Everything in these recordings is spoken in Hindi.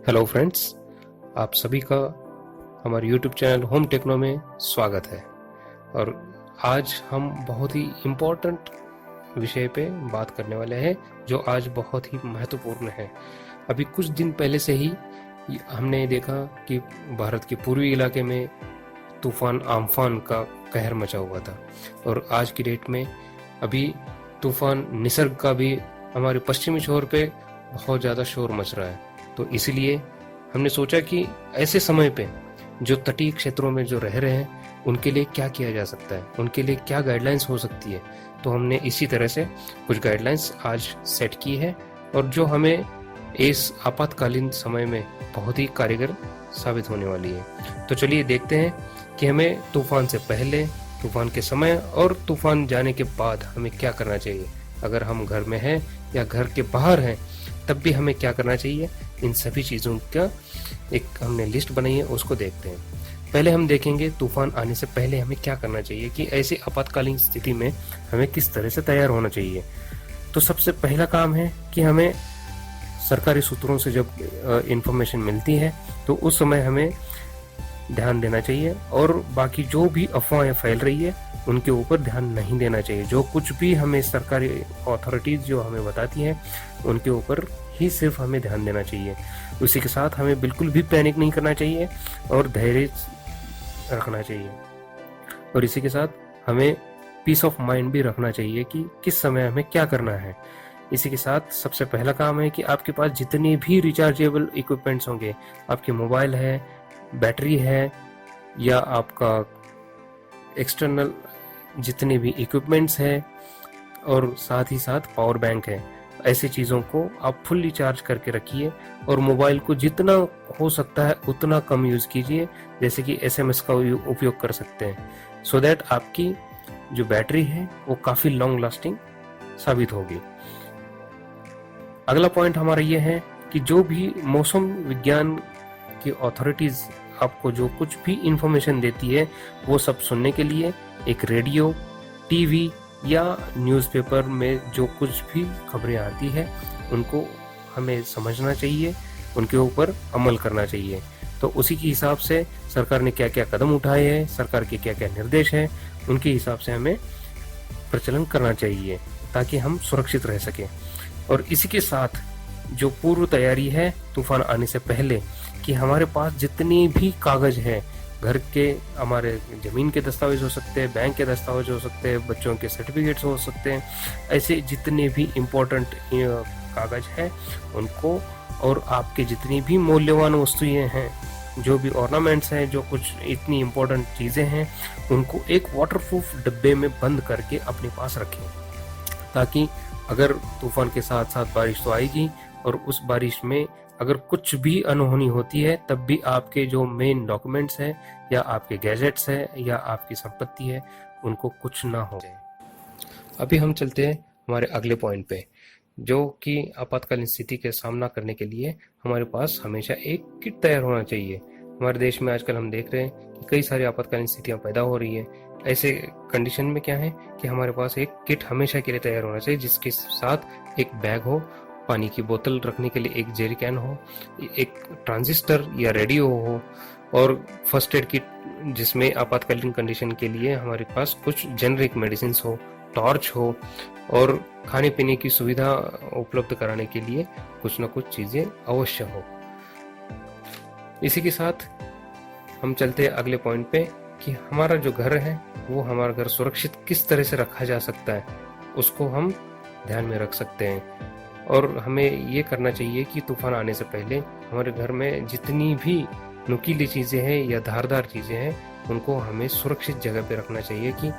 हेलो फ्रेंड्स, आप सभी का हमारे यूट्यूब चैनल होम टेक्नो में स्वागत है। और आज हम बहुत ही इम्पोर्टेंट विषय पे बात करने वाले हैं जो आज बहुत ही महत्वपूर्ण है। अभी कुछ दिन पहले से ही हमने देखा कि भारत के पूर्वी इलाके में तूफान आम्फान का कहर मचा हुआ था, और आज की डेट में अभी तूफान निसर्ग का भी हमारे पश्चिमी छोर पे बहुत ज़्यादा शोर मच रहा है। तो इसीलिए हमने सोचा कि ऐसे समय पे जो तटीय क्षेत्रों में जो रह रहे हैं उनके लिए क्या किया जा सकता है, उनके लिए क्या गाइडलाइंस हो सकती है। तो हमने इसी तरह से कुछ गाइडलाइंस आज सेट की है और जो हमें इस आपातकालीन समय में बहुत ही कारगर साबित होने वाली है। तो चलिए देखते हैं कि हमें तूफान से पहले, तूफान के समय और तूफान जाने के बाद हमें क्या करना चाहिए। अगर हम घर में हैं या घर के बाहर हैं तब भी हमें क्या करना चाहिए, इन सभी चीज़ों का एक हमने लिस्ट बनाई है, उसको देखते हैं। पहले हम देखेंगे तूफान आने से पहले हमें क्या करना चाहिए कि ऐसी आपातकालीन स्थिति में हमें किस तरह से तैयार होना चाहिए। तो सबसे पहला काम है कि हमें सरकारी सूत्रों से जब इंफॉर्मेशन मिलती है तो उस समय हमें ध्यान देना चाहिए, और बाकी जो भी अफवाहें फैल रही है उनके ऊपर ध्यान नहीं देना चाहिए। जो कुछ भी हमें सरकारी अथॉरिटीज़ जो हमें बताती हैं उनके ऊपर ही सिर्फ हमें ध्यान देना चाहिए। उसी के साथ हमें बिल्कुल भी पैनिक नहीं करना चाहिए और धैर्य रखना चाहिए, और इसी के साथ हमें पीस ऑफ माइंड भी रखना चाहिए कि किस समय हमें क्या करना है। इसी के साथ सबसे पहला काम है कि आपके पास जितने भी रिचार्जेबल इक्विपमेंट्स होंगे, आपके मोबाइल है, बैटरी है, या आपका एक्सटर्नल जितने भी इक्विपमेंट्स हैं, और साथ ही साथ पावर बैंक है, ऐसी चीज़ों को आप फुल्ली चार्ज करके रखिए। और मोबाइल को जितना हो सकता है उतना कम यूज़ कीजिए, जैसे कि SMS का उपयोग कर सकते हैं, सो दैट आपकी जो बैटरी है वो काफ़ी लॉन्ग लास्टिंग साबित होगी। अगला पॉइंट हमारा ये है कि जो भी मौसम विज्ञान की अथॉरिटीज़ आपको जो कुछ भी इंफॉर्मेशन देती है वो सब सुनने के लिए एक रेडियो, टीवी या न्यूज़पेपर में जो कुछ भी खबरें आती है उनको हमें समझना चाहिए, उनके ऊपर अमल करना चाहिए। तो उसी के हिसाब से सरकार ने क्या क्या कदम उठाए हैं, सरकार के क्या क्या निर्देश हैं, उनके हिसाब से हमें प्रचलन करना चाहिए ताकि हम सुरक्षित रह सकें। और इसी के साथ जो पूर्व तैयारी है तूफान आने से पहले, कि हमारे पास जितनी भी कागज है घर के, हमारे ज़मीन के दस्तावेज हो सकते हैं, बैंक के दस्तावेज हो सकते हैं, बच्चों के सर्टिफिकेट्स हो सकते हैं, ऐसे जितने भी इम्पोर्टेंट कागज हैं उनको, और आपके जितनी भी मूल्यवान वस्तुएं हैं, जो भी ऑर्नामेंट्स हैं, जो कुछ इतनी इम्पोर्टेंट चीज़ें हैं, उनको एक वाटरप्रूफ डब्बे में बंद करके अपने पास रखें, ताकि अगर तूफान के साथ साथ बारिश तो आएगी, और उस बारिश में अगर कुछ भी अनहोनी होती है तब भी आपके जो मेन डॉक्यूमेंट्स हैं या आपके गैजेट्स हैं या आपकी संपत्ति है उनको कुछ ना हो जाए। अभी हम चलते हैं हमारे अगले पॉइंट पे, जो कि आपातकालीन स्थिति के सामना करने के लिए हमारे पास हमेशा एक किट तैयार होना चाहिए। हमारे देश में आजकल हम देख रहे हैं कि कई सारी आपातकालीन स्थितियां पैदा हो रही है। ऐसे कंडीशन में क्या है कि हमारे पास एक किट हमेशा के लिए तैयार होना चाहिए, जिसके साथ एक बैग हो, पानी की बोतल रखने के लिए एक जेरी कैन हो, एक ट्रांजिस्टर या रेडियो हो, और फर्स्ट एड किट जिसमें आपातकालीन कंडीशन के लिए हमारे पास कुछ जेनरिक मेडिसिन हो, टॉर्च हो, और खाने पीने की सुविधा उपलब्ध कराने के लिए कुछ न कुछ चीज़ें अवश्य हो। इसी के साथ हम चलते हैं अगले पॉइंट पे कि हमारा जो घर है वो, हमारा घर सुरक्षित किस तरह से रखा जा सकता है, उसको हम ध्यान में रख सकते हैं। और हमें ये करना चाहिए कि तूफान आने से पहले हमारे घर में जितनी भी नुकीली चीज़ें हैं या धारदार चीज़ें हैं उनको हमें सुरक्षित जगह पे रखना चाहिए, कि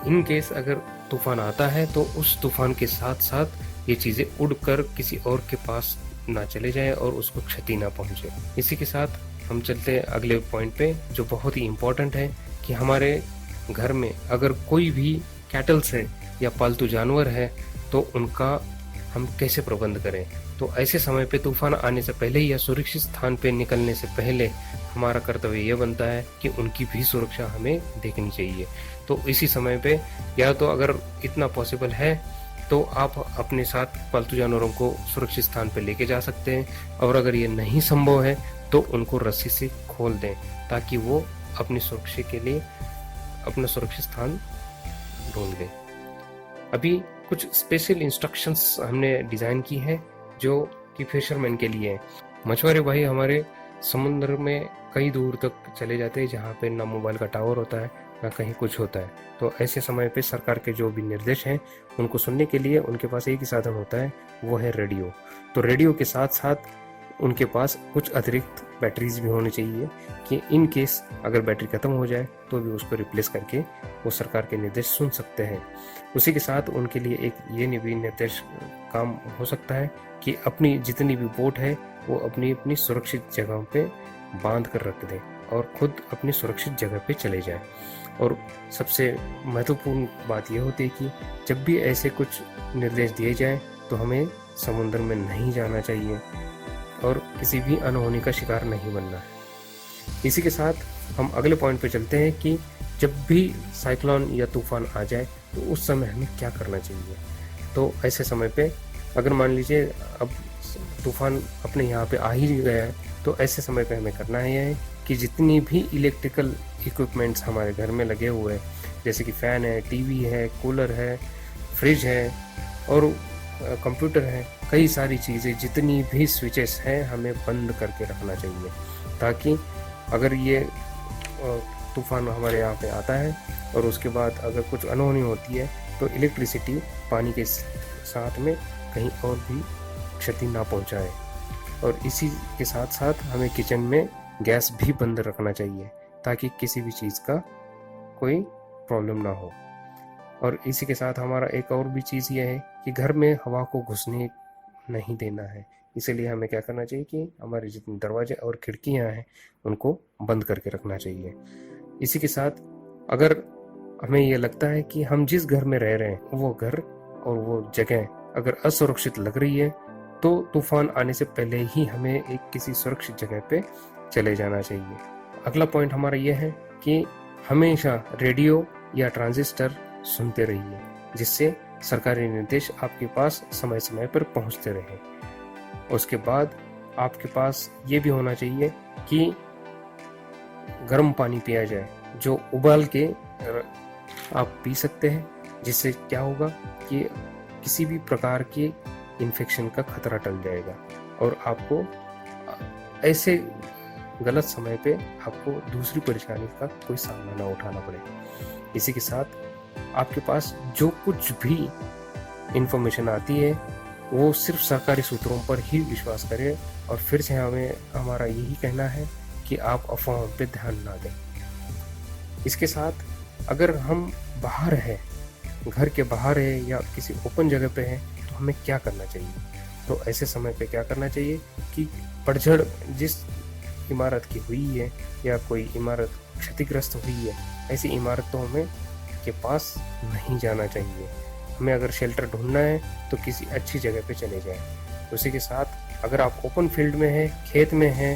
इन केस अगर तूफान आता है तो उस तूफान के साथ साथ ये चीज़ें उड़कर किसी और के पास ना चले जाए और उसको क्षति ना पहुंचे। इसी के साथ हम चलते हैं अगले पॉइंट पे, जो बहुत ही इम्पोर्टेंट है कि हमारे घर में अगर कोई भी कैटल्स है या पालतू जानवर है तो उनका हम कैसे प्रबंध करें। तो ऐसे समय पे तूफान आने से पहले या सुरक्षित स्थान पे निकलने से पहले हमारा कर्तव्य यह बनता है कि उनकी भी सुरक्षा हमें देखनी चाहिए। तो इसी समय पे या तो अगर इतना पॉसिबल है तो आप अपने साथ पालतू जानवरों को सुरक्षित स्थान पर लेके जा सकते हैं। और अगर ये नहीं संभव है तो उनको रस्सी से खोल दें ताकि वो अपनी सुरक्षा के लिए अपना सुरक्षित स्थान ढूंढ लें। अभी कुछ स्पेशल इंस्ट्रक्शंस हमने डिज़ाइन की है जो कि फिशरमैन के लिए है। मछुआरे भाई हमारे समुद्र में कई दूर तक चले जाते हैं जहाँ पे ना मोबाइल का टावर होता है ना कहीं कुछ होता है। तो ऐसे समय पे सरकार के जो भी निर्देश हैं उनको सुनने के लिए उनके पास एक ही साधन होता है, वो है रेडियो। तो रेडियो के साथ साथ उनके पास कुछ अतिरिक्त बैटरीज भी होनी चाहिए कि इन केस अगर बैटरी खत्म हो जाए तो भी उसको रिप्लेस करके वो सरकार के निर्देश सुन सकते हैं। उसी के साथ उनके लिए एक ये भी निर्देश काम हो सकता है कि अपनी जितनी भी बोट है वो अपनी अपनी सुरक्षित जगहों पे बांध कर रख दें और खुद अपनी सुरक्षित जगह पे चले जाएं। और सबसे महत्वपूर्ण बात यह होती है कि जब भी ऐसे कुछ निर्देश दिए जाएं तो हमें समुद्र में नहीं जाना चाहिए और किसी भी अनहोनी का शिकार नहीं बनना है। इसी के साथ हम अगले पॉइंट पे चलते हैं कि जब भी साइक्लोन या तूफान आ जाए तो उस समय हमें क्या करना चाहिए। तो ऐसे समय पे अगर मान लीजिए अब तूफान अपने यहाँ पे आ ही गया है तो ऐसे समय पे हमें करना है कि जितनी भी इलेक्ट्रिकल इक्विपमेंट्स हमारे घर में लगे हुए हैं जैसे कि फ़ैन है, टीवी है, कूलर है, फ्रिज है और कंप्यूटर है, कई सारी चीज़ें जितनी भी स्विचेस हैं हमें बंद करके रखना चाहिए ताकि अगर ये तूफान हमारे यहाँ पे आता है और उसके बाद अगर कुछ अनहोनी होती है तो इलेक्ट्रिसिटी पानी के साथ में कहीं और भी क्षति ना पहुँचाए। और इसी के साथ साथ हमें किचन में गैस भी बंद रखना चाहिए ताकि किसी भी चीज़ का कोई प्रॉब्लम ना हो। और इसी के साथ हमारा एक और भी चीज़ ये है कि घर में हवा को घुसने नहीं देना है। इसीलिए हमें क्या करना चाहिए कि हमारे जितने दरवाजे और खिड़कियां हैं उनको बंद करके रखना चाहिए। इसी के साथ अगर हमें ये लगता है कि हम जिस घर में रह रहे हैं वो घर और वो जगह अगर असुरक्षित लग रही है तो तूफान आने से पहले ही हमें एक किसी सुरक्षित जगह पे चले जाना चाहिए। अगला पॉइंट हमारा यह है कि हमेशा रेडियो या ट्रांजिस्टर सुनते रहिए जिससे सरकारी निर्देश आपके पास समय समय पर पहुंचते रहें। उसके बाद आपके पास ये भी होना चाहिए कि गर्म पानी पिया जाए जो उबाल के आप पी सकते हैं, जिससे क्या होगा कि किसी भी प्रकार के इन्फेक्शन का खतरा टल जाएगा और आपको ऐसे गलत समय पे आपको दूसरी परेशानी का कोई सामना ना उठाना पड़े। इसी के साथ आपके पास जो कुछ भी इंफॉर्मेशन आती है वो सिर्फ सरकारी सूत्रों पर ही विश्वास करें और फिर से हमें हमारा यही कहना है कि आप अफवाहों पे ध्यान ना दें। इसके साथ अगर हम बाहर हैं, घर के बाहर है या किसी ओपन जगह पे हैं तो हमें क्या करना चाहिए। तो ऐसे समय पे क्या करना चाहिए कि पतझड़ जिस इमारत की हुई है या कोई इमारत क्षतिग्रस्त हुई है ऐसी इमारतों में के पास नहीं जाना चाहिए। हमें अगर शेल्टर ढूंढना है तो किसी अच्छी जगह पे चले जाएं। उसी के साथ अगर आप ओपन फील्ड में हैं, खेत में हैं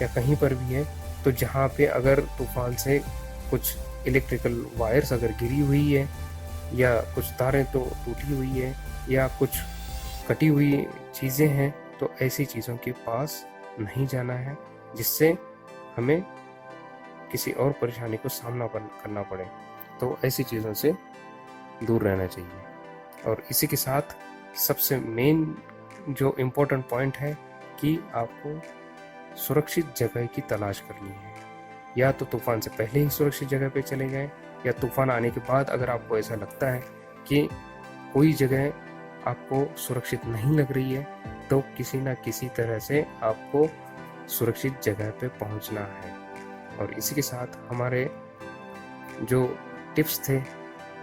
या कहीं पर भी है तो जहाँ पे अगर तूफान से कुछ इलेक्ट्रिकल वायर्स अगर गिरी हुई है या कुछ तारें तो टूटी हुई है या कुछ कटी हुई चीज़ें हैं तो ऐसी चीज़ों के पास नहीं जाना है जिससे हमें किसी और परेशानी को सामना करना पड़े। तो ऐसी चीज़ों से दूर रहना चाहिए। और इसी के साथ सबसे मेन जो इम्पोर्टेंट पॉइंट है कि आपको सुरक्षित जगह की तलाश करनी है। या तो तूफान से पहले ही सुरक्षित जगह पे चले जाएं या तूफान आने के बाद अगर आपको ऐसा लगता है कि कोई जगह आपको सुरक्षित नहीं लग रही है तो किसी ना किसी तरह से आपको सुरक्षित जगह पे पहुंचना है। और इसी के साथ हमारे जो टिप्स थे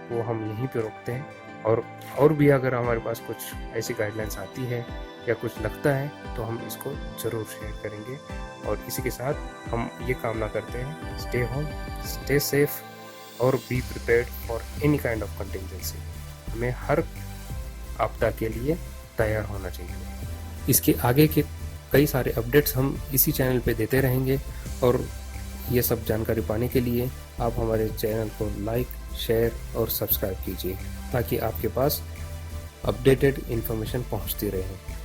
वो हम यहीं पे रोकते हैं और भी अगर हमारे पास कुछ ऐसी गाइडलाइंस आती है या कुछ लगता है तो हम इसको ज़रूर शेयर करेंगे। और इसी के साथ हम ये कामना करते हैं स्टे होम, स्टे सेफ और be prepared for any kind of contingency. हमें हर आपदा के लिए तैयार होना चाहिए। इसके आगे के कई सारे अपडेट्स हम इसी चैनल पे देते रहेंगे और ये सब जानकारी पाने के लिए आप हमारे चैनल को लाइक, शेयर और सब्सक्राइब कीजिए ताकि आपके पास अपडेटेड इन्फॉर्मेशन पहुंचती रहे।